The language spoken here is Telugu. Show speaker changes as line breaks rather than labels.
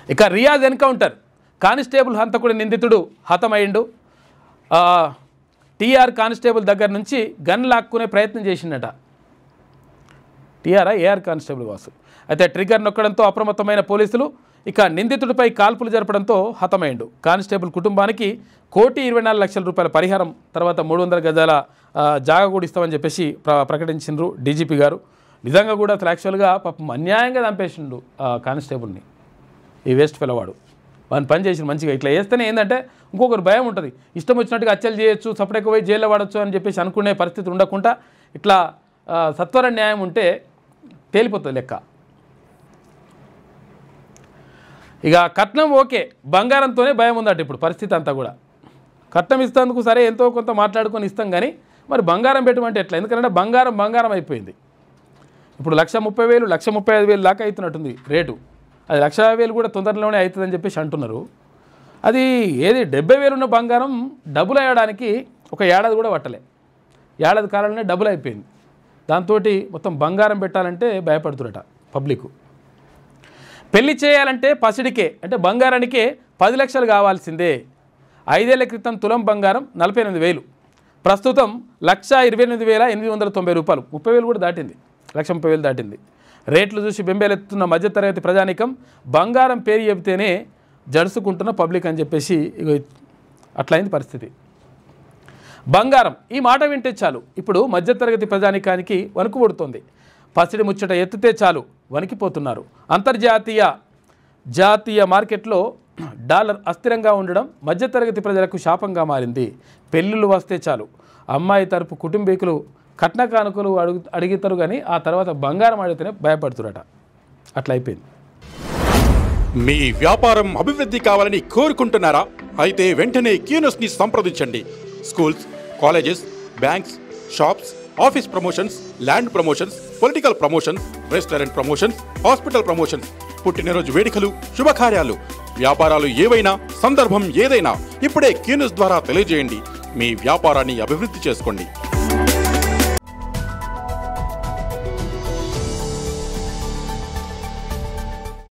ఇక రియాజ్ ఎన్కౌంటర్, కానిస్టేబుల్ హంతకుడి నిందితుడు హతమైండు. టీఆర్ కానిస్టేబుల్ దగ్గర నుంచి గన్ లాక్కునే ప్రయత్నం చేసిండట. ఏఆర్ కానిస్టేబుల్ వాసు అయితే ట్రిగ్గర్ నొక్కడంతో అప్రమత్తమైన పోలీసులు ఇక నిందితుడిపై కాల్పులు జరపడంతో హతమైండు. కానిస్టేబుల్ కుటుంబానికి ₹1,24,00,000 పరిహారం, తర్వాత 300 గజాల జాగా కూడా ఇస్తామని చెప్పేసి ప్రకటించిండ్రు డీజీపీ గారు. నిజంగా కూడా అసలు యాక్చువల్గా పాపం అన్యాయంగా చంపేసిండు కానిస్టేబుల్ని. ఈ వేస్ట్ పిల్లవాడు వాడిని పని చేసి మంచిగా ఇట్లా వేస్తేనే ఏంటంటే ఇంకొకరు భయం ఉంటుంది, ఇష్టం వచ్చినట్టుగా హత్యలు చేయొచ్చు, సపరేట్గా పోయి జైల్లో పడవచ్చు అని చెప్పేసి అనుకునే పరిస్థితి ఉండకుండా ఇట్లా సత్వర న్యాయం ఉంటే తేలిపోతుంది లెక్క. ఇక కట్నం ఓకే, బంగారంతోనే భయం ఉందట ఇప్పుడు పరిస్థితి అంతా కూడా. కట్నం ఇస్తేందుకు సరే ఎంతో కొంత మాట్లాడుకొని ఇస్తాం కానీ మరి బంగారం పెట్టమంటే ఎట్లా? ఎందుకంటే బంగారం అయిపోయింది. ఇప్పుడు 1,30,000 1,35,000 దాకా అవుతున్నట్టుంది రేటు. అది 1,50,000 కూడా తొందరలోనే అవుతుందని చెప్పేసి అంటున్నారు. అది ఏది 70,000 ఉన్న బంగారం డబుల్ అయ్యడానికి ఒక ఏడాది కూడా పట్టలే. ఏడాది కాలంలోనే డబుల్ అయిపోయింది. దాంతో మొత్తం బంగారం పెట్టాలంటే భయపడుతున్నట పబ్లిక్. పెళ్లి చేయాలంటే పసిడికే అంటే బంగారానికే 10 లక్షలు కావాల్సిందే. 5 ఏళ్ల క్రితం తులం బంగారం 48,000, ప్రస్తుతం ₹1,28,890. 30,000 కూడా దాటింది, 1,30,000 దాటింది. రేట్లు చూసి బెంబేలెత్తుతున్న మధ్యతరగతి ప్రజానికం బంగారం పేరు చెబితేనే జడుసుకుంటున్న పబ్లిక్ అని చెప్పేసి అట్లయింది పరిస్థితి. బంగారం ఈ మాట వింటే చాలు ఇప్పుడు మధ్యతరగతి ప్రజానికానికి వణుకు పుడుతోంది. పసిడి ముచ్చట ఎత్తితే చాలు వణికిపోతున్నారు. జాతీయ మార్కెట్లో డాలర్ అస్థిరంగా ఉండడం మధ్యతరగతి ప్రజలకు శాపంగా మారింది. పెళ్ళిళ్ళు వస్తే చాలు అమ్మాయి తరపు కుటుంబీకులు కట్న కానుకలు అడుగుతారు కానీ ఆ తర్వాత బంగారం అడిగితేనే భయపడుతురట. అట్లా అయిపోయింది.
మీ వ్యాపారం అభివృద్ధి కావాలని కోరుకుంటున్నారా? అయితే వెంటనే క్యూనస్ని సంప్రదించండి. Schools, colleges, banks, shops, office promotions, land promotions, political promotions, restaurant promotions, hospital promotions, పుట్టినరోజు వేడుకలు, శుభకార్యాలు, వ్యాపారాలు ఏవైనా, సందర్భం ఏదైనా ఇప్పుడే క్యూనస్ ద్వారా తెలియజేయండి. మీ వ్యాపారాన్ని అభివృద్ధి చేసుకోండి.